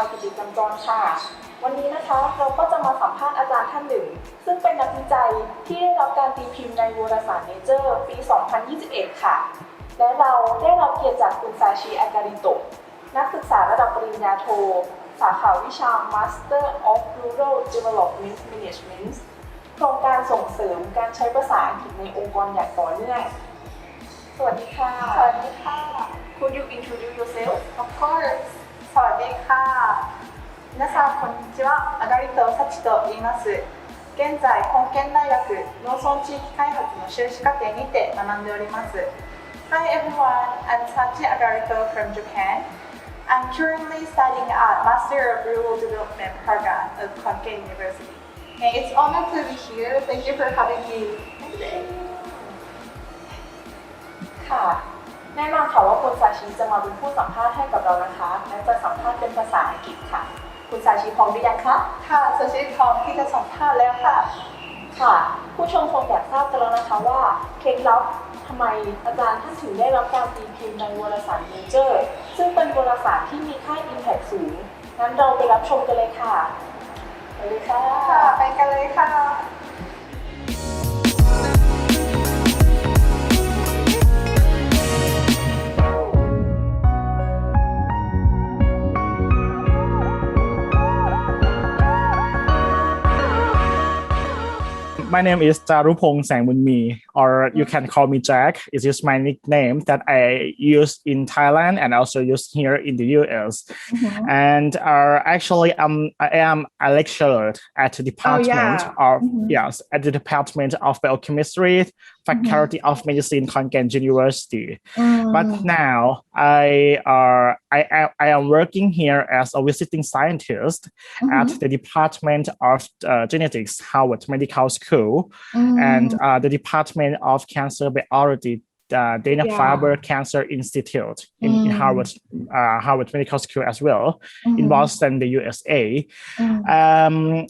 าวกิจกรรมจรค่ะวันนี้นะคะเราก็จะมาสัมภาษณ์อาจารย์ท่านหนึ่งซึ่งเป็นนักวิจัยที่ได้รับการตีพิมพ์ในวารสาร Nature ปี 2021 ค่ะและเราได้รับเกียรติจากคุณซาชิอาการิโตะนักศึกษาระดับปริญญาโทสาขาวิชา Master of Rural Development Management โครงการส่งเสริมการใช้ภาษาอังกฤษในองค์กรอย่างต่อเนื่องสวัสดีค่ะ สวัสดีค่ะ Could you introduce yourself? Of course สวัสดีค่ะ皆さんこんにちはアガリトサチと言います現在KhonKaen大学農村地域開発の修士課程にて学んでおります Hi everyone, I'm Sachi Agarito from Japan I'm currently studying at Master of Rural Development Program of KhonKaen University and it's honor to be here. Thank you for having me today ค่ะแน่นอนค่ะว่าคุณซาชิจะมาเป็นผู้สัมภาษณ์ให้กับเรานะคะและจะสัมภาษณ์เป็นภาษาอังกฤษค่ะคุณซาชิพร้อมหรือยังคะค่ะซาชิพร้อมที่จะสัมภาษณ์แล้วค่ะค่ะผู้ชมคงอยากทราบกันแล้วนะคะว่าเคล็ดลับทำไมอาจารย์ท่านถึงได้รับการตีพิมพ์ในวารสาร Nature ซึ่งเป็นวารสารที่มีค่า Impact สูงงั้นเราไปรับชมกันเลยค่ะไปเลยค่ะไปกันเลยค่ะ My name is Charupong Saengboonmee, or you can call me Jack. It is my nickname that I use in Thailand and also use here in the US. And actually, I am a lecturer at the department at the Department of Biochemistry, Faculty of Medicine, KhonKaen University. But now I am working here as a visiting scientist at the Department of Genetics, Harvard Medical School, and the Department of Cancer Biology, Dana-Farber Cancer Institute in Harvard Medical School as well, in Boston, the USA.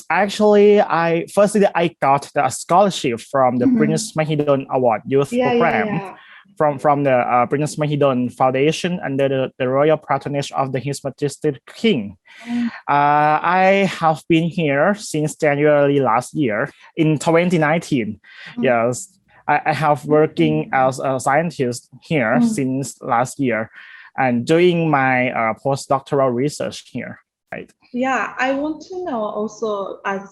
Actually, I got the scholarship from the Prince Mahidol Award Youth Program. From the Prince Mahidol Foundation under the royal patronage of His Majesty King. I have been here since January last year. In 2019, yes, I have working as a scientist here since last year and doing my postdoctoral research here. Right. Yeah, I want to know also as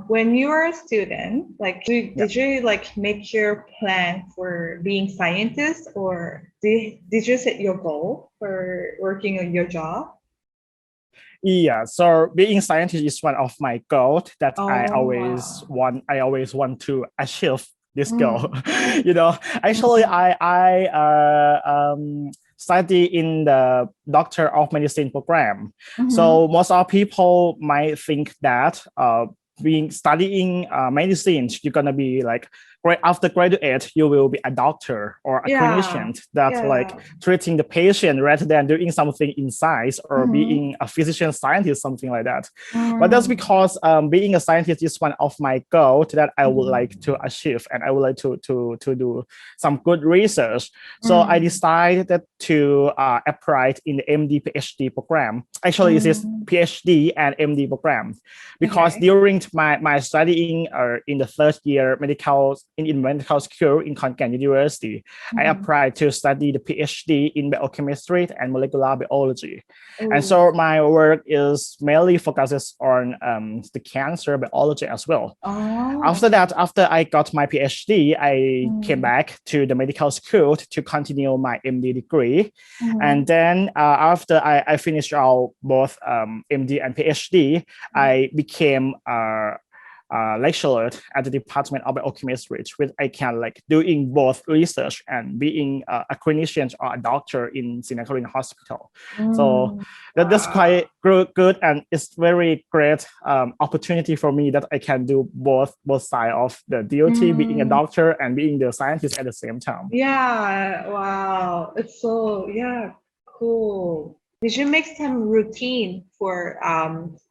when you were a student, like did you like make your plan for being scientist, or did you set your goal for working on your job? Yeah, so being scientist is one of my goals that I always want to achieve this goal. Actually, I study in the Doctor of Medicine program. So most of people might think that studying medicine, you're gonna be like after graduate, you will be a doctor or a clinician that like treating the patient rather than doing something in science or being a physician scientist, something like that. But that's because being a scientist is one of my goals that I would like to achieve, and I would like to do some good research. So I decided to apply in the MD PhD program. Actually, it is PhD and MD program because during my studying in the third year in medical school in KhonKaen University, I applied to study the PhD in biochemistry and molecular biology. And so my work is mainly focuses on the cancer biology as well. After that, after I got my PhD, I came back to the medical school to continue my MD degree. And then after I finished out both MD and PhD, I became lecturer at the Department of Biochemistry, which I can like doing both research and being a clinician or a doctor in Singaporean hospital. So that's quite good, and it's very great opportunity for me that I can do both sides of the duty, being a doctor and being the scientist at the same time. Yeah, wow, it's so cool. Did you make some routine for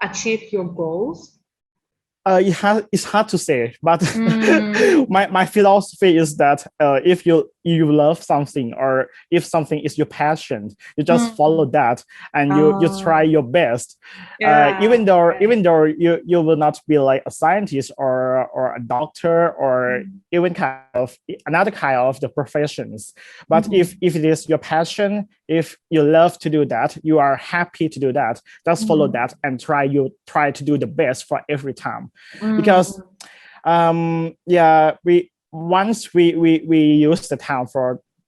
achieve your goals? it's hard to say, but Mm. my philosophy is that if you love something, or if something is your passion, you just follow that, and you try your best. Yeah, Even though you will not be like a scientist or a doctor, or even kind of another kind of the professions, but if it is your passion, if you love to do that, you are happy to do that, just follow that and try to do the best for every time. Because we once we use the time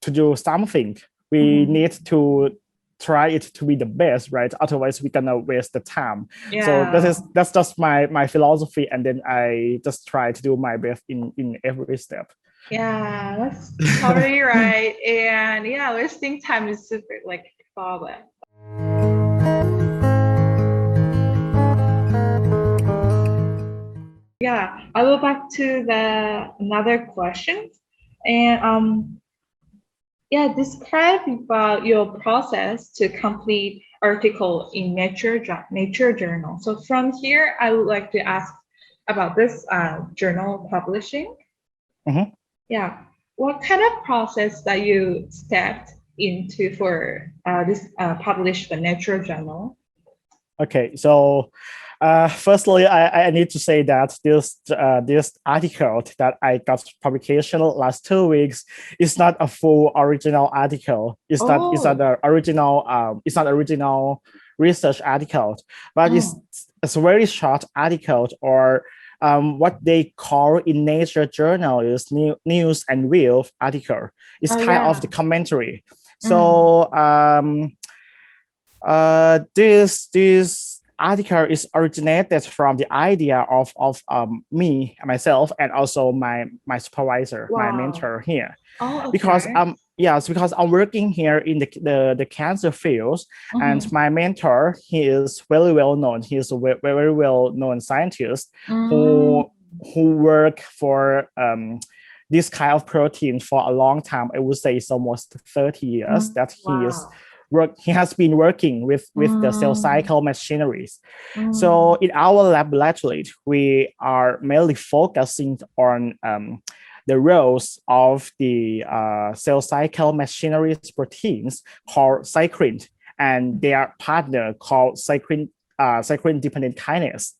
to do something, we need to try it to be the best, right? Otherwise we're gonna waste the time. So that's just my philosophy, and then I just try to do my best in every step. Yeah, that's totally right. And yeah, wasting time is super like problem. Yeah, I will back to the another question. And yeah, describe about your process to complete article in Nature Journal. So from here, I would like to ask about this journal publishing. Mhm. Yeah, what kind of process that you stepped into for this published the Nature Journal? Okay, so firstly, I need to say that this article that I got publication last 2 weeks is not a full original article. It's not original research article, but it's a very short article, or what they call in Nature Journal is news and view article. It's of the commentary. So this article is originated from the idea of me, myself, and also my supervisor, my mentor here. Because because I'm working here in the cancer fields, and my mentor, he is very well known. He is a very well known scientist who work for this kind of protein for a long time. I would say it's almost 30 years that he has been working with the cell cycle machineries. So in our laboratory, we are mainly focusing on the roles of the cell cycle machineries proteins called cyclin, and their partner called cyclin dependent kinase.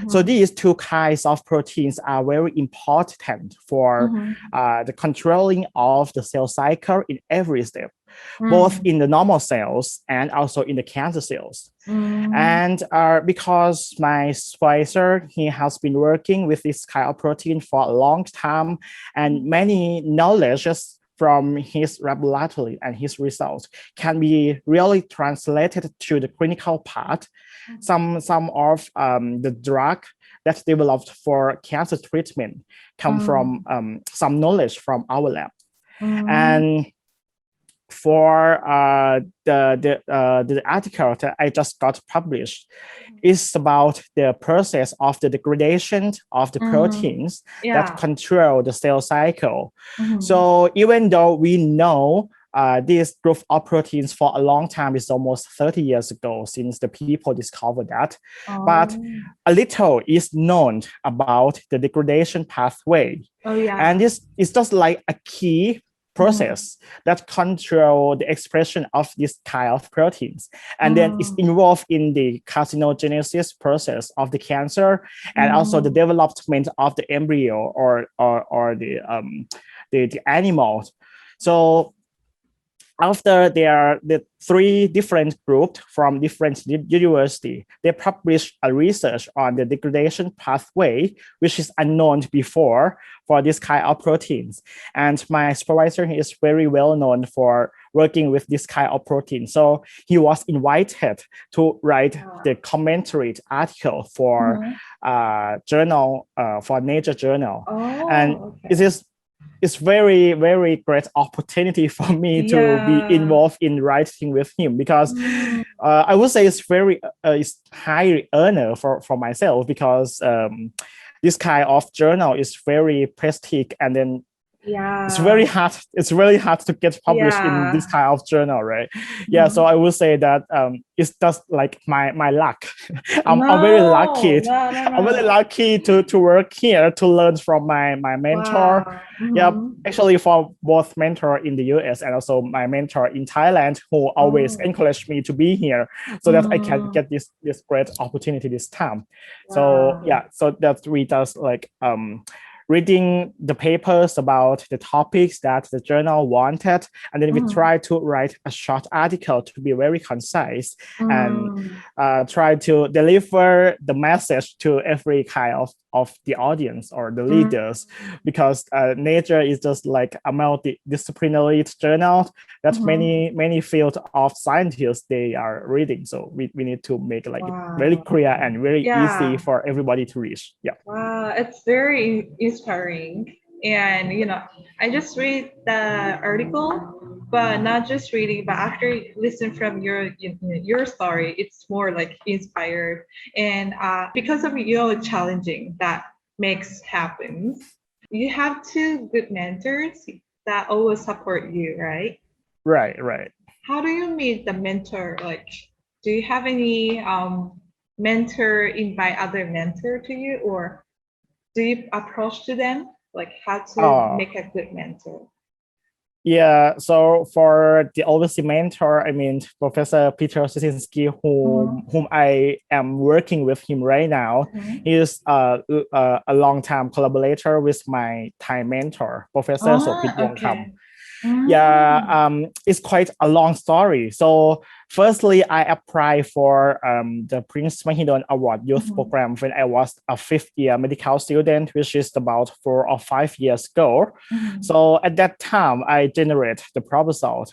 So these two kinds of proteins are very important for the controlling of the cell cycle in every step, both in the normal cells and also in the cancer cells. And because my supervisor, he has been working with this kind of protein for a long time, and many knowledges from his laboratory and his results can be really translated to the clinical part. Some of the drug that's developed for cancer treatment come from some knowledge from our lab. And for the article that I just got published is about the process of the degradation of the proteins that control the cell cycle. So even though we know this group of proteins for a long time, is almost 30 years ago since the people discovered that, but a little is known about the degradation pathway. And this is just like a key process that control the expression of this kind of proteins, and then it's involved in the carcinogenesis process of the cancer, and also the development of the embryo or the animals. So after there are the 3 different groups from different universities, they published a research on the degradation pathway, which is unknown before for this kind of proteins. And my supervisor is very well known for working with this kind of protein. So he was invited to write the commentary article for journal, for Nature Journal. It's very, very great opportunity for me to be involved in writing with him, because I would say it's high honor for myself, because this kind of journal is very prestigious, and then Yeah. It's very hard. It's really hard to get published in this kind of journal, right? Yeah. So I would say that it's just like my luck. I'm very lucky. I'm very lucky to work here to learn from my mentor. Wow. Yeah, actually for both mentor in the US and also my mentor in Thailand, who always encouraged me to be here so that I can get this great opportunity this time. So yeah, so that we just like reading the papers about the topics that the journal wanted, and then we try to write a short article to be very concise and try to deliver the message to every kind of the audience or the leaders, because Nature is just like a multidisciplinary journal that many fields of scientists they are reading. So we need to make like it very clear and very easy for everybody to reach. Yeah. Wow, it's very inspiring. And I just read the article, but not just reading, but after listen from your story, it's more like inspired. And because of your challenging that makes happens, you have two good mentors that always support you, right? Right. How do you meet the mentor? Like, do you have any mentor invite other mentor to you, or do you approach to them? Like how to make a good mentor? Yeah, so for the overseas mentor, I mean Professor Peter Sisinski, whom I am working with him right now, he is a long-time collaborator with my Thai mentor, Professor Sopit Wongkam. Yeah, it's quite a long story. So firstly, I applied for the Prince Mahidol Award Youth Program when I was a fifth year medical student, which is about 4 or 5 years ago. So at that time, I generated the proposal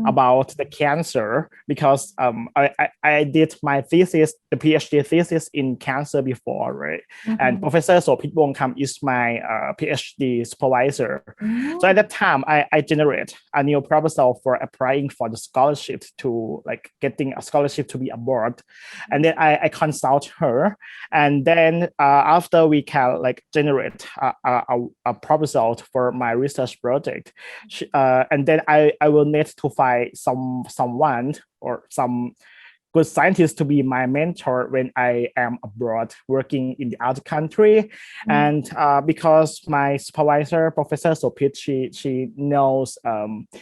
about the cancer, because I did my thesis, the PhD thesis in cancer before, right? And Professor Sopit Wongkam is my PhD supervisor. So at that time, I generate a new proposal for applying for the scholarship, to like getting a scholarship to be aboard. And then I consult her. And then after we can like generate a proposal for my research project, and then I will need to find someone or some good scientist to be my mentor when I am abroad working in the other country. And because my supervisor, Professor Sopit, she knows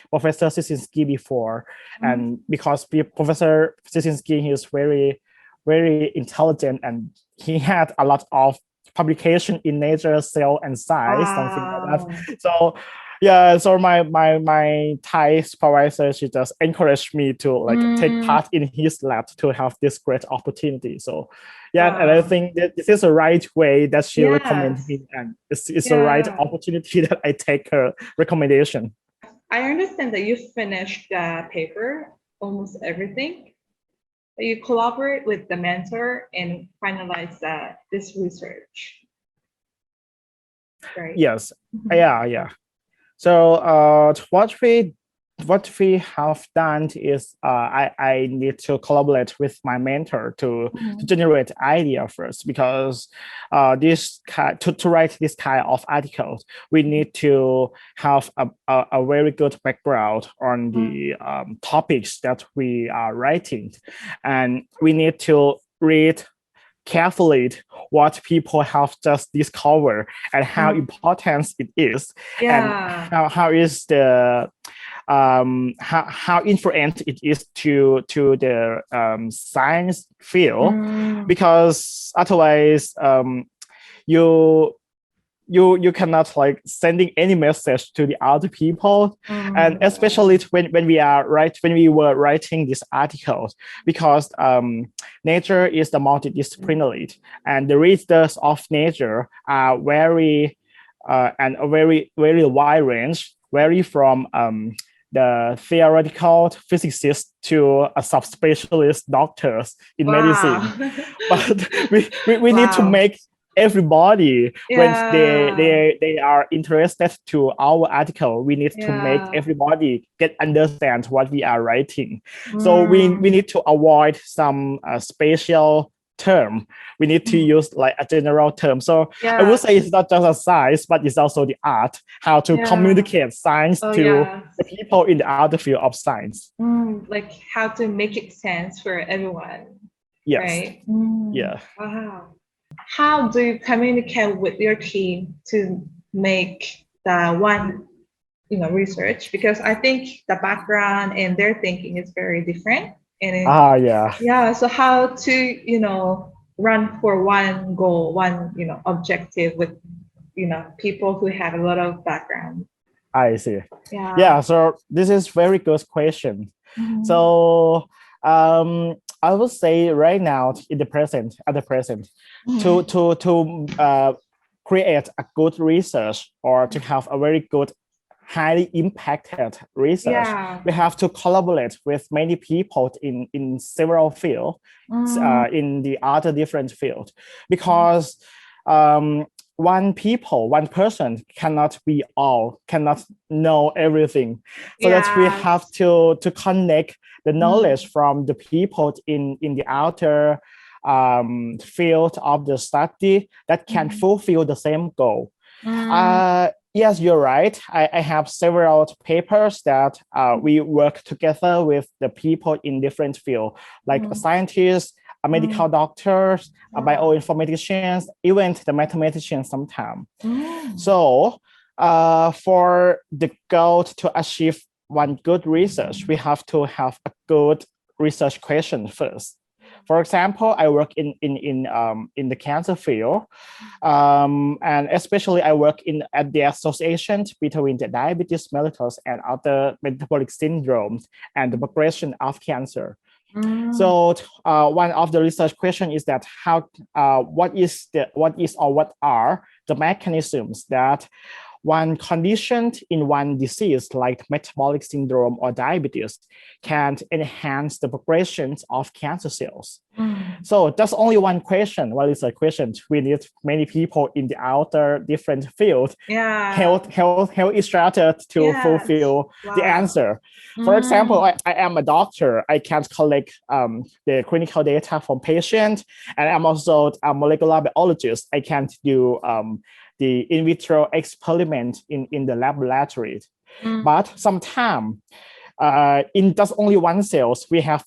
Professor Sisinski before, and because Professor Sisinski, he is very, very intelligent, and he had a lot of publication in Nature, Cell and Science, something like that. So yeah, so my Thai supervisor, she just encouraged me to like take part in his lab to have this great opportunity. So yeah, and I think that this is the right way that she recommended me, and it's the right opportunity that I take her recommendation. I understand that you finished the paper, almost everything. You collaborate with the mentor and finalize this research, right? Yes, yeah. So what we have done is I need to collaborate with my mentor to generate idea first, because to write this kind of articles, we need to have a very good background on the topics that we are writing, and we need to read carefully what people have just discovered and how important it is, and how is the how influent it is to the science field, because otherwise you cannot like sending any message to the other people, and especially when we were writing this article, because Nature is the multidisciplinary, and the readers of Nature are very and a very wide range, vary from the theoretical physicists to a subspecialist doctors in medicine. But we need to make everybody, when they are interested to our article, we need to make everybody understand what we are writing. So we need to avoid some spatial term. We need to use like a general term. So I Yeah. would say it's not just a science, but it's also the art, how to Yeah. communicate science Oh, to yeah. the people in the other field of science. Like how to make it sense for everyone, Yes. right? Yeah. Wow. How do you communicate with your team to make the one, research? Because I think the background and their thinking is very different. And Yeah. yeah, so how to, run for one goal, one, objective with, people who have a lot of background. I see. Yeah. Yeah. So this is very good question. Mhm. So I would say right now at the present, to create a good research or to have a very good, highly impacted research, Yeah. we have to collaborate with many people in several fields, in the other different fields, because one person cannot know everything. So that we have to connect the knowledge from the people in the outer field of the study that can fulfill the same goal. Yes, you're right. I have several papers that we work together with the people in different fields, like scientists, medical doctors, bioinformaticians, even the mathematicians sometimes. So for the goal to achieve one good research, we have to have a good research question first. For example, I work in the cancer field, and especially I work at the association between the diabetes mellitus and other metabolic syndromes and the progression of cancer. So one of the research question is that what are the mechanisms that one condition in one disease like metabolic syndrome or diabetes can enhance the progression of cancer cells. So that's only one question. Well, it's a question. We need many people in the outer different fields help each other to fulfill the answer. For example, I am a doctor. I can collect the clinical data from patients, and I'm also a molecular biologist. I can do the in vitro experiment in the laboratory. But sometimes in just only one cells, we have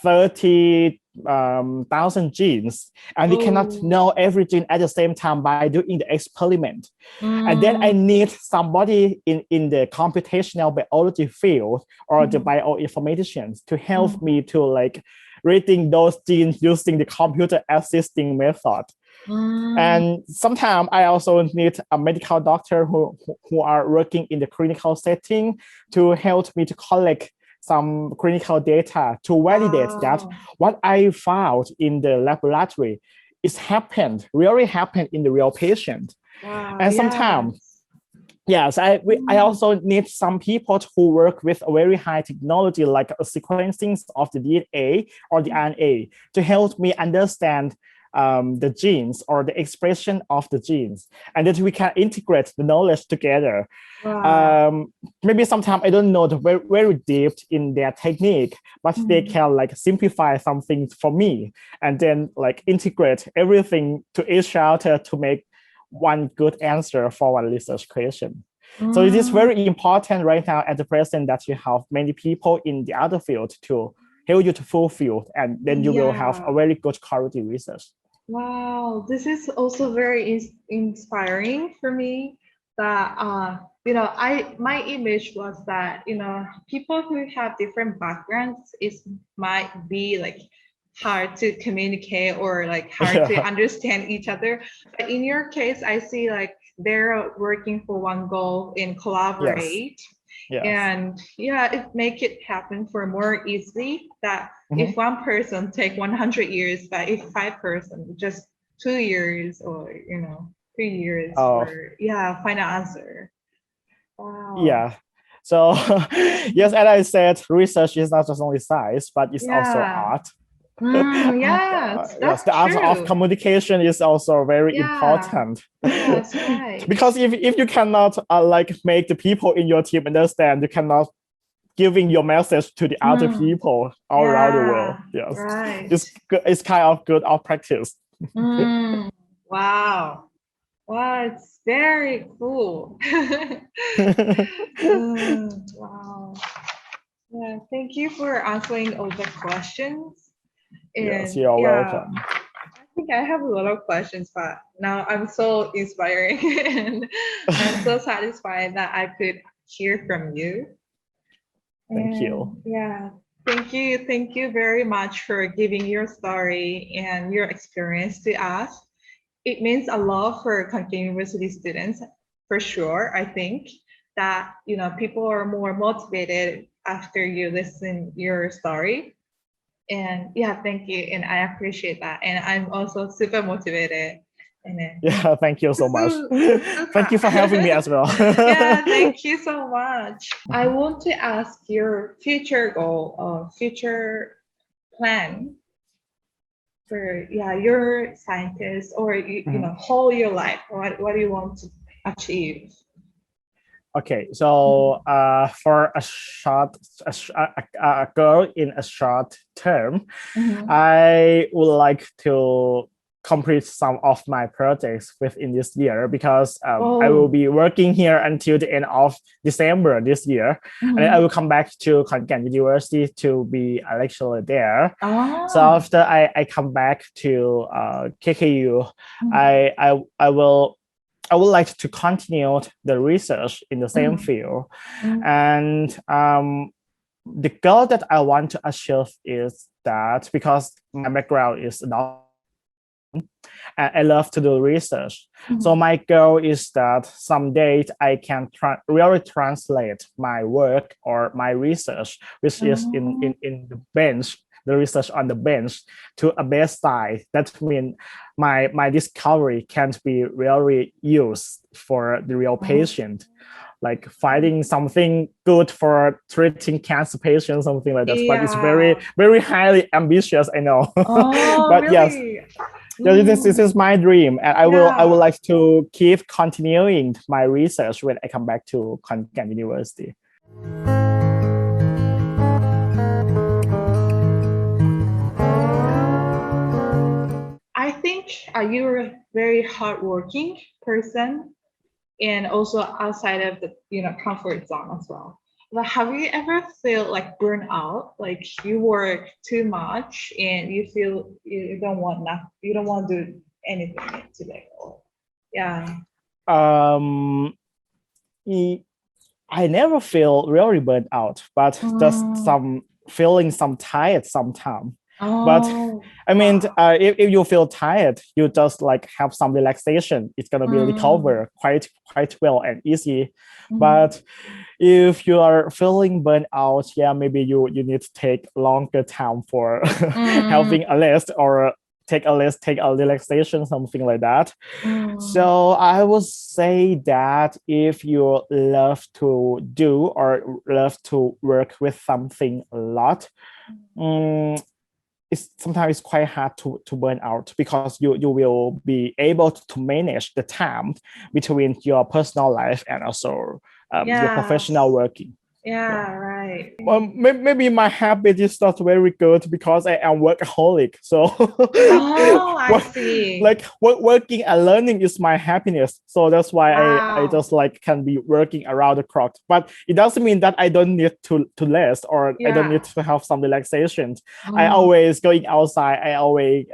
30,000 genes, and we cannot know every gene at the same time by doing the experiment. And then I need somebody in the computational biology field or the bioinformaticians to help me to like reading those genes using the computer assisting method. And sometimes I also need a medical doctor who are working in the clinical setting to help me to collect some clinical data to validate that what I found in the laboratory really happened in the real patient. And sometimes, yes, I also need some people who work with a very high technology like a sequencing of the DNA or the RNA to help me understand the genes or the expression of the genes, and that we can integrate the knowledge together. Maybe sometimes I don't know the very deep in their technique, but they can like simplify something for me and then like integrate everything to each other to make one good answer for one research question. So it is very important right now at the present that you have many people in the other field to help you to fulfill, and then you will have a very good quality research. Wow, this is also very inspiring for me. That my image was that people who have different backgrounds might be like hard to communicate or like hard to understand each other. But in your case, I see like they're working for one goal and collaborate. And it make it happen for more easily that if one person take 100 years, but if 5 person just 2 years or 3 years for final answer. Wow. Yeah. So yes, as I said, research is not just only science, but it's also art. Yes, that's the art true. of communication is also very important. That's right. Because if you cannot like make the people in your team understand, you cannot giving your message to the other people all around the world. Yeah, Yes, right. it's kind of good of practice. Wow. Wow, it's very cool. Wow. Yeah, thank you for answering all the questions. Yes, And you're yeah, welcome. I think I have a lot of questions, but now I'm so inspiring and I'm so satisfied that I could hear from you. Thank you. Yeah, thank you very much for giving your story and your experience to us. It means a lot for KhonKaen University students, for sure. I think that people are more motivated after you listen your story. And yeah, thank you, and I appreciate that. And I'm also super motivated. And then, Yeah, thank you so much. super. Thank you for having me as well. Yeah, thank you so much. I want to ask your future goal or future plan for your scientist, or whole your life. What do you want to achieve? Okay, so for a goal in a short term, I would like to complete some of my projects within this year, because I will be working here until the end of December this year, and then I will come back to KhonKaen University to be a lecturer there. So after I come back to KKU, I would like to continue the research in the same field. And the goal that I want to achieve is that, because my background is I love to do research. So my goal is that someday I can really translate my work or my research, which is in the bench, the research on the bench, to a bedside. That means my discovery can be really used for the real patient, like finding something good for treating cancer patients, something like that. But it's very, very highly ambitious, I know. But really? yes, this is my dream, and I would like to keep continuing my research when I come back to KhonKaen University. I think you're a very hardworking person, and also outside of the comfort zone as well. But have you ever felt like burnout, like you work too much and you feel you don't want to do anything today? Yeah. I never feel really burnt out, but just feeling some tired sometimes. But I mean, if you feel tired, you just like have some relaxation. It's gonna be recover quite well and easy. But if you are feeling burnt out, maybe you need to take longer time for having a rest, or take a relaxation, something like that. So I would say that if you love to do or love to work with something a lot, sometimes it's quite hard to burn out, because you will be able to manage the time between your personal life and also your professional working. Yeah, right. Maybe my habit is not very good because I am workaholic. So I see. Like working and learning is my happiness. So that's why I just like can be working around the clock. But it doesn't mean that I don't need to rest, or I don't need to have some relaxation. I always going outside. I always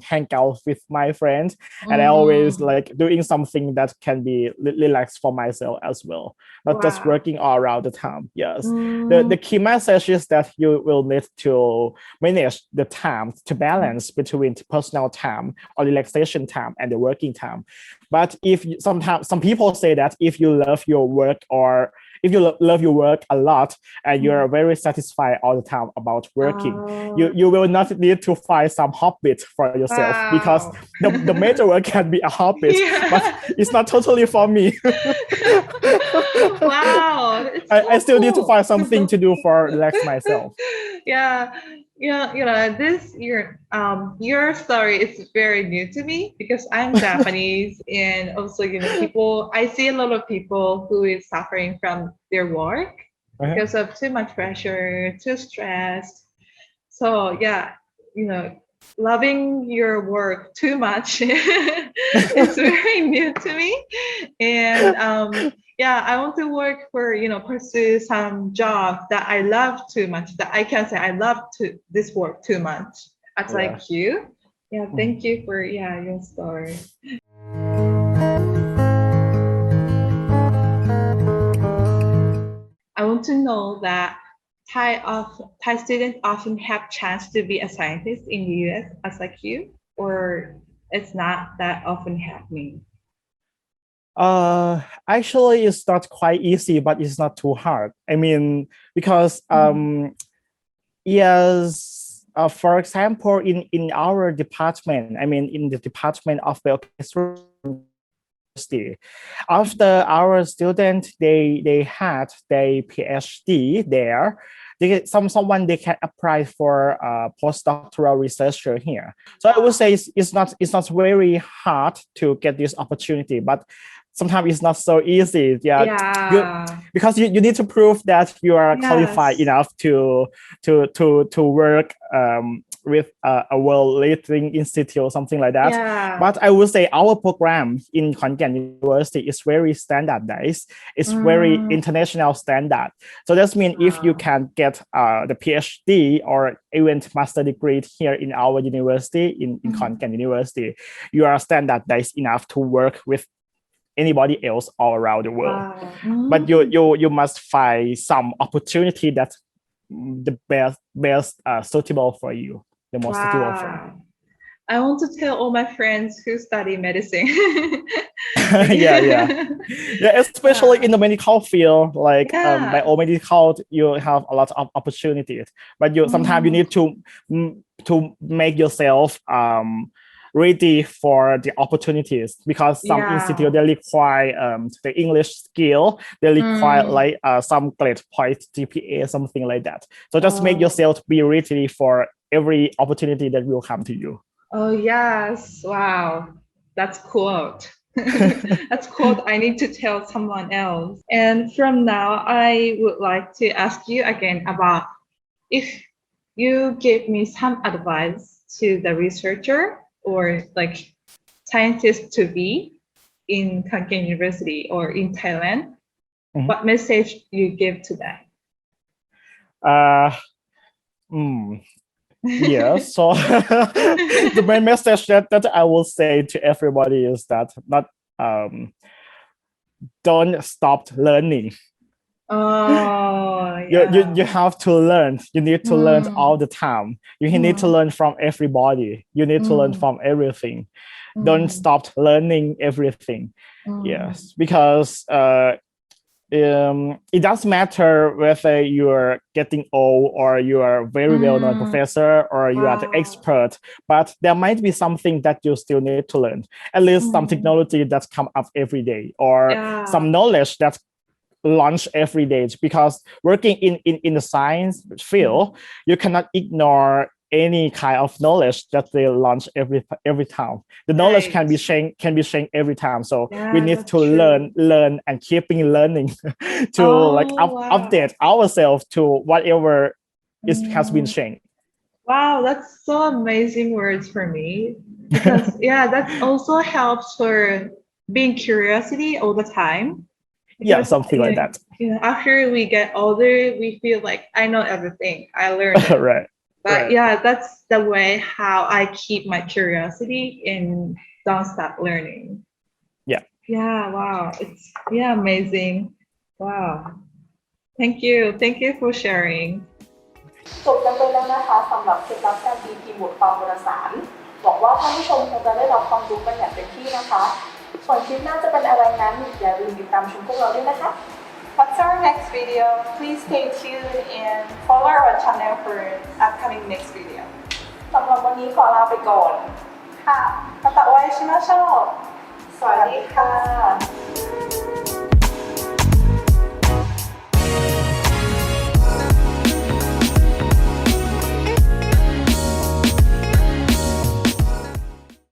hang out with my friends, and I always like doing something that can be relaxed for myself as well. Not just working all around the time. Yes. The key message is that you will need to manage the time to balance between personal time or relaxation time and the working time. But if sometimes some people say that if you love your work, or if you love your work a lot and you're very satisfied all the time about working, you will not need to find some hobbies for yourself, because the major work can be a hobby, but it's not totally for me. Wow. I still need to find something to do for relax myself. This your story is very new to me, because I'm Japanese, and also I see a lot of people who is suffering from their work, because of too much pressure, too stressed. So yeah, loving your work too much is very new to me. And yeah, I want to work for, pursue some job that I love too much, that I can say I love this work too much. As like you. Yeah, thank you for your story. I want to know that Thai students often have chance to be a scientist in the US as like you, or it's not that often happening? Actually, it's not quite easy, but it's not too hard. I mean, because yes, for example, in our department, I mean, in the department of biochemistry, after our student they had their PhD there, someone they can apply for postdoctoral researcher here. So I would say it's not very hard to get this opportunity, but sometimes it's not so easy. Because you need to prove that you are qualified enough to work with a world-leading institute or something like that. But I would say our program in KhonKaen University is very standardized. It's very international standard. So that means if you can get the PhD or even master degree here in our university, in KhonKaen University, you are standardized enough to work with anybody else all around the world. But you must find some opportunity that's the best suitable for you, the most suitable for you. I want to tell all my friends who study medicine. Especially in the medical field, like biomedical, you have a lot of opportunities, but sometimes you need to make yourself ready for the opportunities, because some institute they require the English skill, they require like some grade point GPA, something like that. So just make yourself be ready for every opportunity that will come to you. Oh yes, wow, that's cool. That's cool. I need to tell someone else. And from now, I would like to ask you again about if you give me some advice to the researcher or like scientist to be in KhonKaen University or in Thailand, what message you give to them? Yes, so the main message that I will say to everybody is that don't stop learning. You have to learn. You need to learn all the time. You need to learn from everybody. You need to learn from everything. Don't stop learning everything. Yes, because it doesn't matter whether you're getting old or you are a very well-known professor or you are the expert, but there might be something that you still need to learn. At least some technology that's come up every day, or some knowledge that's launched every day. Because working in the science field, you cannot ignore any kind of knowledge that they launch every time. The knowledge can be changed every time. So we need to learn and keeping learning to update ourselves to whatever has been changed. Wow, that's so amazing words for me. Because that also helps for being curiosity all the time. Because, something like that. After we get older, we feel like I know everything. I learned it. Right. But that's the way how I keep my curiosity and don't stop learning. Wow, it's amazing. Wow, thank you for sharing. จบกันไปแล้วนะคะสำหรับเคล็ดลับการตีพิมพ์บทความวารสารหวังว่าท่านผู้ชมคงจะได้รับความรู้กันอย่างเต็มที่นะคะส่วนคลิปหน้าจะเป็นอะไรนั้นอย่าลืมติดตามชมพวกเราด้วยนะคะ What's our next video? Please stay tuned and follow our channel for upcoming next video. สำหรับวันนี้ขอลาไปก่อน ค่ะまたお会いしましょう。สวัสดีค่ะ